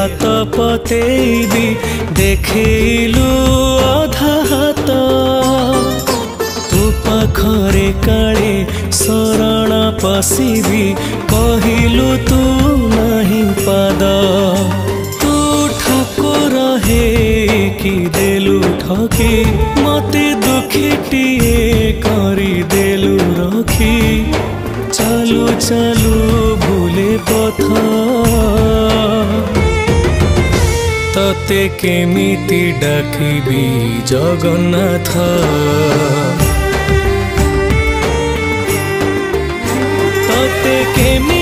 हाथ पतेबी देखिलु अधा हाथ तू पाखरे काले शरण पशिबी कहिलु तू नहीं पाद तू ठाकुर हे कि देलु ठकी मते दुखीटिए करी देलु रखी चालू चालू भूले पथ तते केमिति डाकिबी जगन्नाथ तते केमि